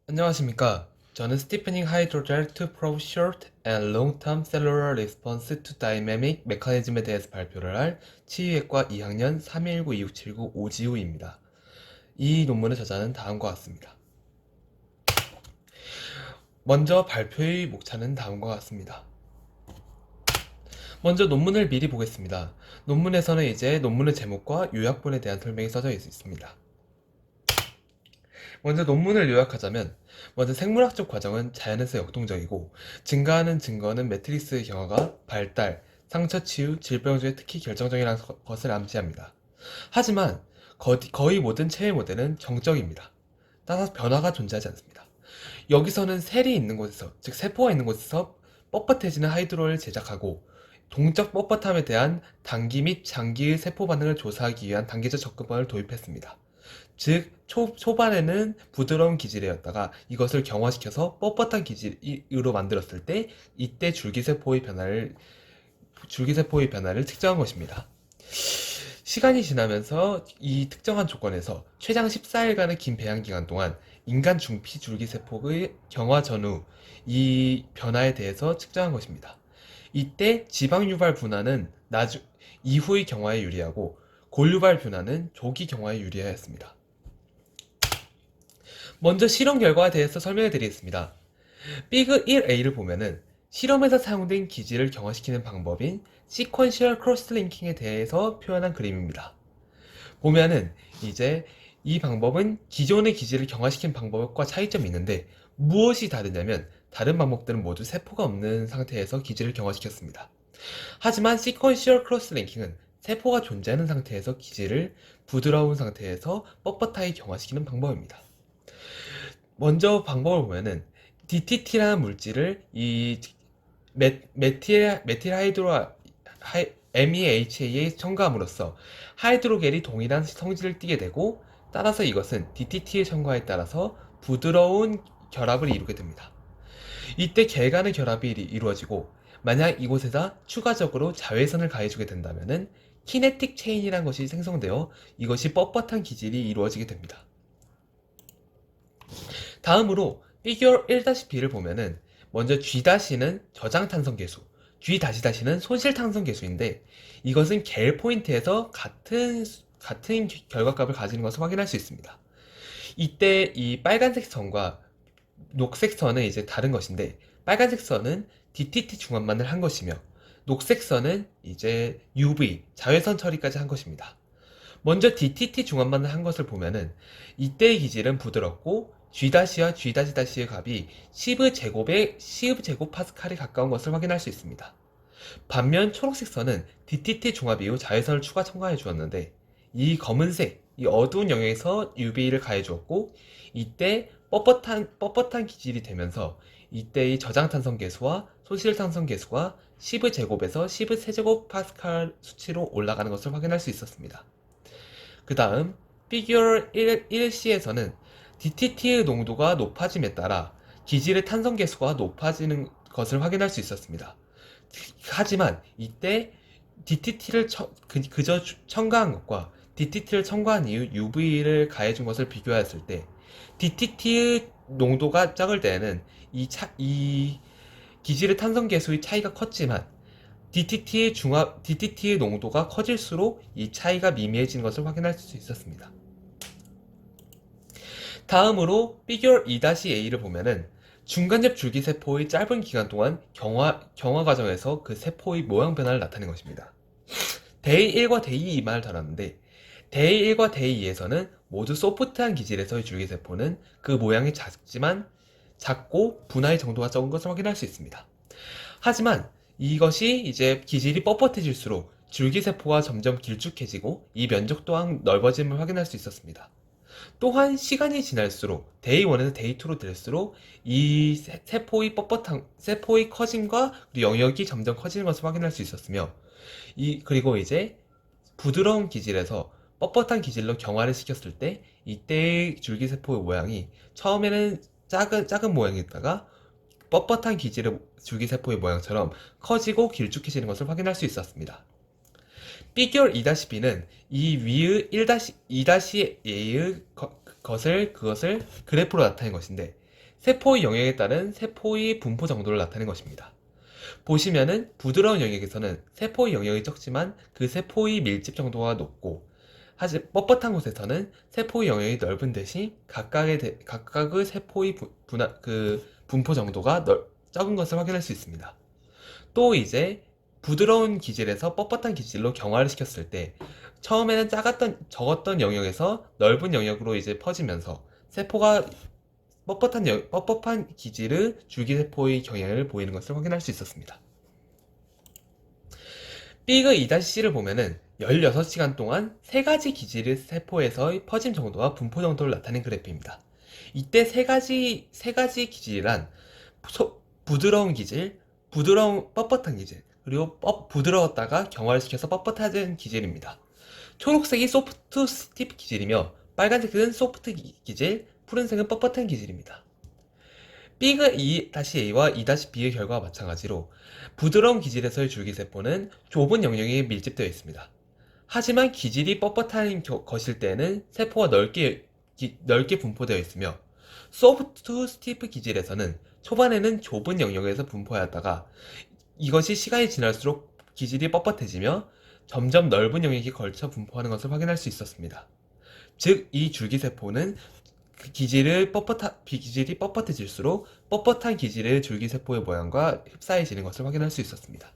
안녕하십니까. 저는 Steepening Hydrogel to Prove Short and Long-Term Cellular Response to Dynamic Mechanism에 대해서 발표를 할 치유외과 2학년 3192679 오지우입니다. 이 논문의 저자는 다음과 같습니다. 먼저 발표의 목차는 다음과 같습니다. 먼저 논문을 미리 보겠습니다. 논문에서는 이제 논문의 제목과 요약본에 대한 설명이 써져 있습니다. 먼저 논문을 요약하자면, 먼저 생물학적 과정은 자연에서 역동적이고 증가하는 증거는 매트릭스의 경화가 발달, 상처 치유, 질병 중에 특히 결정적이라는 것을 암시합니다. 하지만 거의 모든 체외 모델은 정적입니다. 따라서 변화가 존재하지 않습니다. 여기서는 셀이 있는 곳에서, 즉 세포가 있는 곳에서 뻣뻣해지는 하이드로를 제작하고 동적 뻣뻣함에 대한 단기 및 장기의 세포 반응을 조사하기 위한 단계적 접근법을 도입했습니다. 즉 초반에는 부드러운 기질이었다가 이것을 경화시켜서 뻣뻣한 기질로 만들었을 때 이때 줄기세포의 변화를 측정한 것입니다. 시간이 지나면서 이 특정한 조건에서 최장 14일간의 긴 배양 기간 동안 인간 중피 줄기세포의 경화 전후 이 변화에 대해서 측정한 것입니다. 이때 지방 유발 분화는 이후의 경화에 유리하고 골 유발 분화는 조기 경화에 유리하였습니다. 먼저 실험 결과에 대해서 설명해 드리겠습니다. 비그 1A를 보면은 실험에서 사용된 기질을 경화시키는 방법인 시퀀셜 크로스링킹에 대해서 표현한 그림입니다. 보면은 이제 이 방법은 기존의 기질을 경화시킨 방법과 차이점이 있는데 무엇이 다르냐면 다른 방법들은 모두 세포가 없는 상태에서 기질을 경화시켰습니다. 하지만 시퀀셜 크로스링킹은 세포가 존재하는 상태에서 기질을 부드러운 상태에서 뻣뻣하게 경화시키는 방법입니다. 먼저 방법을 보면은 DTT라는 물질을 이 메틸 하이드로 MEHA에 첨가함으로써 하이드로겔이 동일한 성질을 띠게 되고 따라서 이것은 DTT의 첨가에 따라서 부드러운 결합을 이루게 됩니다. 이때 겔 간의 결합이 이루어지고 만약 이곳에다 추가적으로 자외선을 가해주게 된다면은 키네틱 체인이라는 것이 생성되어 이것이 뻣뻣한 기질이 이루어지게 됩니다. 다음으로 피규어 1-B를 보면은 먼저 G-는 저장탄성계수, G-는 손실탄성계수인데 이것은 겔 포인트에서 같은 결과값을 가지는 것을 확인할 수 있습니다. 이때 이 빨간색 선과 녹색 선은 이제 다른 것인데 빨간색 선은 DTT 중합만을 한 것이며 녹색 선은 이제 UV, 자외선 처리까지 한 것입니다. 먼저 DTT 중합만을 한 것을 보면은 이때의 기질은 부드럽고 G'와 G'-의 값이 10제곱 파스칼에 가까운 것을 확인할 수 있습니다. 반면 초록색 선은 DTT 중합 이후 자외선을 추가 첨가해 주었는데 이 검은색, 이 어두운 영역에서 UV를 가해 주었고 이때 뻣뻣한 기질이 되면서 이때의 저장탄성 계수와 손실탄성 계수가 10제곱에서 10세제곱 파스칼 수치로 올라가는 것을 확인할 수 있었습니다. 그 다음 피규어 1C에서는 DTT의 농도가 높아짐에 따라 기질의 탄성 계수가 높아지는 것을 확인할 수 있었습니다. 하지만 이때 DTT를 그저 첨가한 것과 DTT를 첨가한 이후 UV를 가해준 것을 비교했을 때 DTT의 농도가 적을 때에는 이 기질의 탄성 계수의 차이가 컸지만 DTT의 농도가 커질수록 이 차이가 미미해지는 것을 확인할 수 있었습니다. 다음으로 피규어 2-A를 보면은 중간엽 줄기세포의 짧은 기간 동안 경화 과정에서 그 세포의 모양 변화를 나타낸 것입니다. 데이 1과 데이 2만을 다뤘는데 데이 1과 데이 2에서는 모두 소프트한 기질에서의 줄기세포는 그 모양이 작고 분화의 정도가 적은 것을 확인할 수 있습니다. 하지만 이것이 이제 기질이 뻣뻣해질수록 줄기세포가 점점 길쭉해지고 이 면적 또한 넓어짐을 확인할 수 있었습니다. 또한 시간이 지날수록 데이 1에서 데이 2로 될수록 이 세포의 커짐과 영역이 점점 커지는 것을 확인할 수 있었으며 그리고 이제 부드러운 기질에서 뻣뻣한 기질로 경화를 시켰을 때 이때의 줄기세포의 모양이 처음에는 작은 모양이었다가 뻣뻣한 기질의 줄기세포의 모양처럼 커지고 길쭉해지는 것을 확인할 수 있었습니다. 피규어 2-B는 이 위의 1-2-A의 그것을 그래프로 나타낸 것인데 세포의 영역에 따른 세포의 분포 정도를 나타낸 것입니다. 보시면은 부드러운 영역에서는 세포의 영역이 적지만 그 세포의 밀집 정도가 높고, 하지만 뻣뻣한 곳에서는 세포의 영역이 넓은 대신 각각의 세포의 분포 정도가 적은 것을 확인할 수 있습니다. 또 이제 부드러운 기질에서 뻣뻣한 기질로 경화를 시켰을 때 처음에는 적었던 영역에서 넓은 영역으로 이제 퍼지면서 세포가 뻣뻣한 기질의 줄기세포의 경향을 보이는 것을 확인할 수 있었습니다. 삐그 2-C를 보면은 16시간 동안 3가지 기질의 세포에서의 퍼짐 정도와 분포 정도를 나타낸 그래프입니다. 이때 세 가지 기질이란 부드러운 기질, 뻣뻣한 기질, 그리고 부드러웠다가 경화를 시켜서 뻣뻣해진 기질입니다. 초록색이 소프트 스티프 기질이며 빨간색은 소프트 기질, 푸른색은 뻣뻣한 기질입니다. B가 2-A와 2-B의 결과와 마찬가지로 부드러운 기질에서의 줄기세포는 좁은 영역에 밀집되어 있습니다. 하지만 기질이 뻣뻣한 것일 때는 세포가 넓게 분포되어 있으며, 소프트 스티프 기질에서는 초반에는 좁은 영역에서 분포하였다가 이것이 시간이 지날수록 기질이 뻣뻣해지며 점점 넓은 영역에 걸쳐 분포하는 것을 확인할 수 있었습니다. 즉, 이 줄기세포는 기질이 뻣뻣해질수록 뻣뻣한 기질의 줄기세포의 모양과 흡사해지는 것을 확인할 수 있었습니다.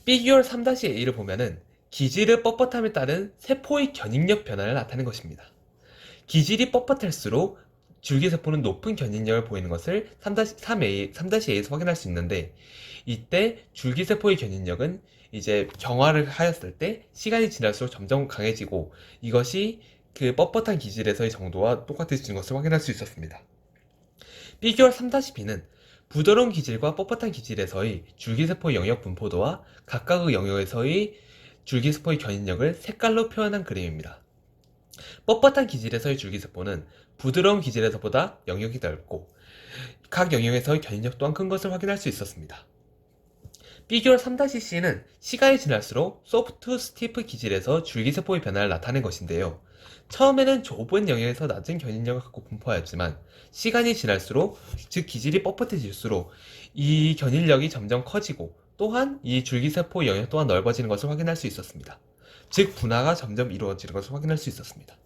비주얼 3-A를 보면은 기질의 뻣뻣함에 따른 세포의 견인력 변화를 나타낸 것입니다. 기질이 뻣뻣할수록 줄기세포는 높은 견인력을 보이는 것을 3-A에서 확인할 수 있는데, 이때 줄기세포의 견인력은 이제 경화를 하였을 때 시간이 지날수록 점점 강해지고, 이것이 그 뻣뻣한 기질에서의 정도와 똑같아지는 것을 확인할 수 있었습니다. 비주얼 3-B는 부드러운 기질과 뻣뻣한 기질에서의 줄기세포의 영역 분포도와 각각의 영역에서의 줄기세포의 견인력을 색깔로 표현한 그림입니다. 뻣뻣한 기질에서의 줄기세포는 부드러운 기질에서보다 영역이 넓고 각 영역에서의 견인력 또한 큰 것을 확인할 수 있었습니다. 비주얼 3-C는 시간이 지날수록 소프트 스티프 기질에서 줄기세포의 변화를 나타낸 것인데요. 처음에는 좁은 영역에서 낮은 견인력을 갖고 분포하였지만 시간이 지날수록, 즉 기질이 뻣뻣해질수록 이 견인력이 점점 커지고, 또한 이 줄기세포 영역 또한 넓어지는 것을 확인할 수 있었습니다. 즉 분화가 점점 이루어지는 것을 확인할 수 있었습니다.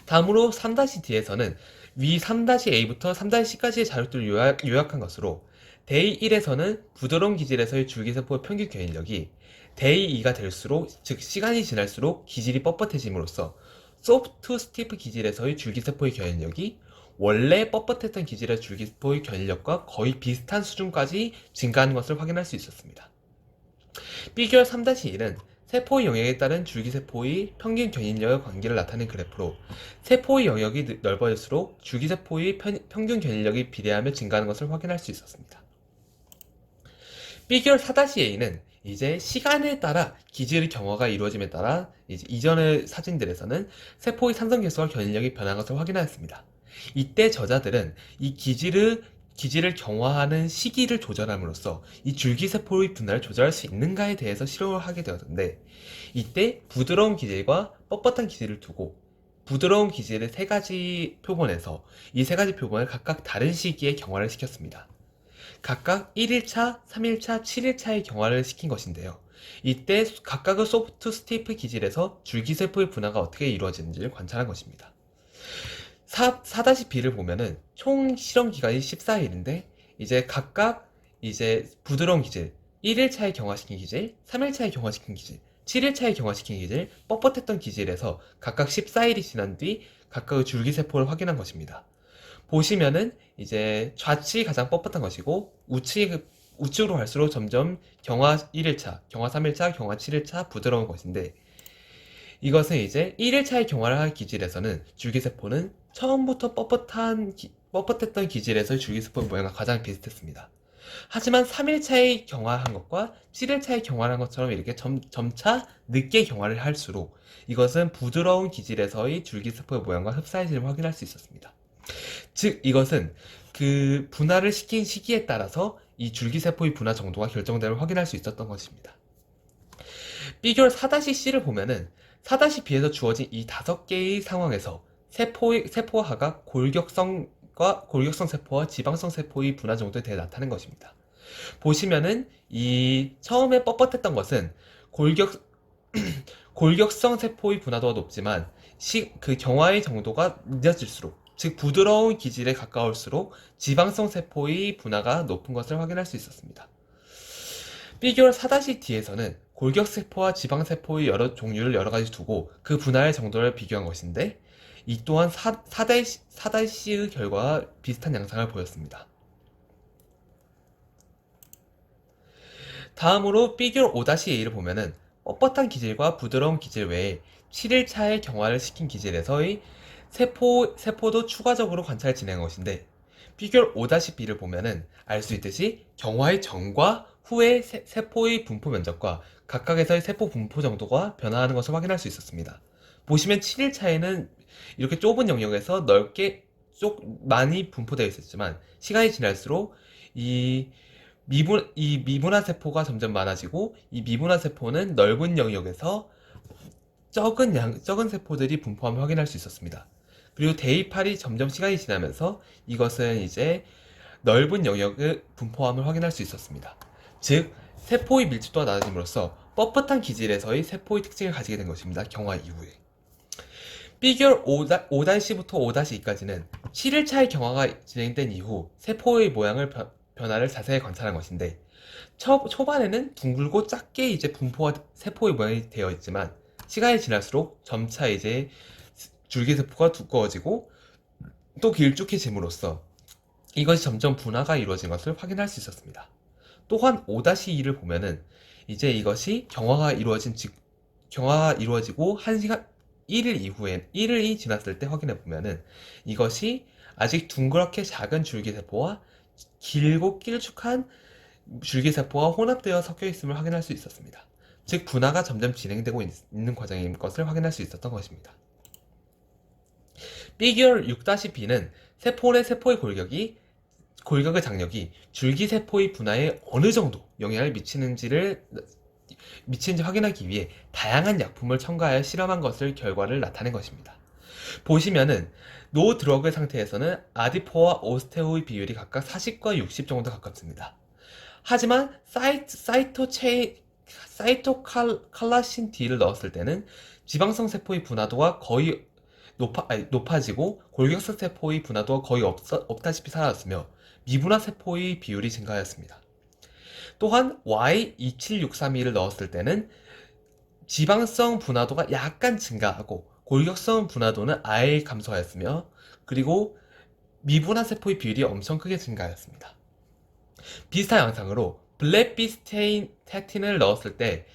다음으로 3-D에서는 위 3-A부터 3-C까지의 자료들을 요약한 것으로, 데이 1에서는 부드러운 기질에서의 줄기세포의 평균 견인력이 데이 2가 될수록, 즉 시간이 지날수록 기질이 뻣뻣해짐으로써 소프트 스티프 기질에서의 줄기세포의 견인력이 원래 뻣뻣했던 기질의 줄기세포의 견인력과 거의 비슷한 수준까지 증가하는 것을 확인할 수 있었습니다. 비주얼 3-1은 세포의 영역에 따른 줄기세포의 평균 견인력의 관계를 나타낸 그래프로, 세포의 영역이 넓어질수록 줄기세포의 평균 견인력이 비례하며 증가하는 것을 확인할 수 있었습니다. 비주얼 4-A는 이제 시간에 따라 기질의 경화가 이루어짐에 따라 이제 이전의 사진들에서는 세포의 산성계수와 견인력이 변한 것을 확인하였습니다. 이때 저자들은 이 기질을 경화하는 시기를 조절함으로써 이 줄기세포의 분할을 조절할 수 있는가에 대해서 실험을 하게 되었는데, 이때 부드러운 기질과 뻣뻣한 기질을 두고 부드러운 기질의 3가지 표본에서 이 3가지 표본을 각각 다른 시기에 경화를 시켰습니다. 각각 1일차, 3일차, 7일차의 경화를 시킨 것인데요. 이때 각각의 소프트 스티프 기질에서 줄기세포의 분화가 어떻게 이루어지는지를 관찰한 것입니다. 4-B를 보면은 총 실험 기간이 14일인데, 이제 각각 이제 부드러운 기질, 1일차에 경화시킨 기질, 3일차에 경화시킨 기질, 7일차에 경화시킨 기질, 뻣뻣했던 기질에서 각각 14일이 지난 뒤 각각의 줄기세포를 확인한 것입니다. 보시면은 이제 좌측이 가장 뻣뻣한 것이고, 우측으로 갈수록 점점 경화 1일차, 경화 3일차, 경화 7일차 부드러운 것인데, 이것은 이제 1일차의 경화를 한 기질에서는 줄기세포는 처음부터 뻣뻣했던 기질에서의 줄기세포 모양과 가장 비슷했습니다. 하지만 3일차의 경화한 것과 7일차의 경화한 것처럼 이렇게 점차 늦게 경화를 할수록 이것은 부드러운 기질에서의 줄기세포의 모양과 흡사해짐을 확인할 수 있었습니다. 즉 이것은 그 분할을 시킨 시기에 따라서 이 줄기세포의 분화 정도가 결정됨을 확인할 수 있었던 것입니다. 비주얼 4-C를 보면은 4-B에서 주어진 이 5개의 상황에서 세포화가 골격성 세포와 지방성 세포의 분화 정도에 대해 나타낸 것입니다. 보시면은 이 처음에 뻣뻣했던 것은 골격 골격성 세포의 분화도가 높지만 그 경화의 정도가 늦어질수록, 즉 부드러운 기질에 가까울수록 지방성 세포의 분화가 높은 것을 확인할 수 있었습니다. 피규어 4-D에서는 골격세포와 지방세포의 여러 종류를 여러 가지 두고 그 분화의 정도를 비교한 것인데, 이 또한 4-C의 결과와 비슷한 양상을 보였습니다. 다음으로 피규어 5-A를 보면은 뻣뻣한 기질과 부드러운 기질 외에 7일차에 경화를 시킨 기질에서의 세포도 추가적으로 관찰 진행한 것인데, 피규어 5-B를 보면은 알 수 있듯이 경화의 전과 후의 세포의 분포 면적과 각각에서의 세포 분포 정도가 변화하는 것을 확인할 수 있었습니다. 보시면 7일차에는 이렇게 좁은 영역에서 넓게 많이 분포되어 있었지만, 시간이 지날수록 이 미분화 세포가 점점 많아지고, 이 미분화 세포는 넓은 영역에서 적은 세포들이 분포함을 확인할 수 있었습니다. 그리고 대입8이 점점 시간이 지나면서 이것은 이제 넓은 영역의 분포함을 확인할 수 있었습니다. 즉, 세포의 밀집도가 낮아짐으로써 뻣뻣한 기질에서의 세포의 특징을 가지게 된 것입니다. 경화 이후에. 피규어 5-C부터 5-E까지는 7일차의 경화가 진행된 이후 세포의 모양을 변화를 자세히 관찰한 것인데, 초반에는 둥글고 작게 이제 분포가 세포의 모양이 되어 있지만, 시간이 지날수록 점차 이제 줄기세포가 두꺼워지고 또 길쭉해짐으로써 이것이 점점 분화가 이루어진 것을 확인할 수 있었습니다. 또한 5-2를 보면은 이제 이것이 경화가 이루어지고 1시간 1일이 지났을 때 확인해 보면은 이것이 아직 둥그렇게 작은 줄기세포와 길고 길쭉한 줄기세포가 혼합되어 섞여 있음을 확인할 수 있었습니다. 즉, 분화가 점점 진행되고 있는 과정인 것을 확인할 수 있었던 것입니다. 피규어 6-B는 세포 내 세포의 골격의 장력이 줄기세포의 분화에 어느 정도 영향을 미치는지 확인하기 위해 다양한 약품을 첨가하여 실험한 결과를 나타낸 것입니다. 보시면은 노 드러그 상태에서는 아디포와 오스테오의 비율이 각각 40과 60 정도 가깝습니다. 하지만 사이토칼라신 D를 넣었을 때는 지방성 세포의 분화도가 거의 높아지고 골격성 세포의 분화도가 거의 없다시피 사라졌으며 미분화 세포의 비율이 증가하였습니다. 또한 Y27632를 넣었을 때는 지방성 분화도가 약간 증가하고 골격성 분화도는 아예 감소하였으며, 그리고 미분화 세포의 비율이 엄청 크게 증가하였습니다. 비슷한 양상으로 블랙비스테틴을 넣었을 때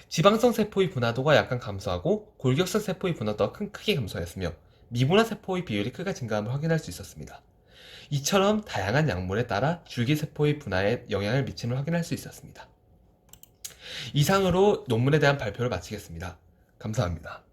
지방성 세포의 분화도가 약간 감소하고 골격성 세포의 분화도가 크게 감소하였으며 미분화 세포의 비율이 크게 증가함을 확인할 수 있었습니다. 이처럼 다양한 약물에 따라 줄기세포의 분화에 영향을 미침을 확인할 수 있었습니다. 이상으로 논문에 대한 발표를 마치겠습니다. 감사합니다.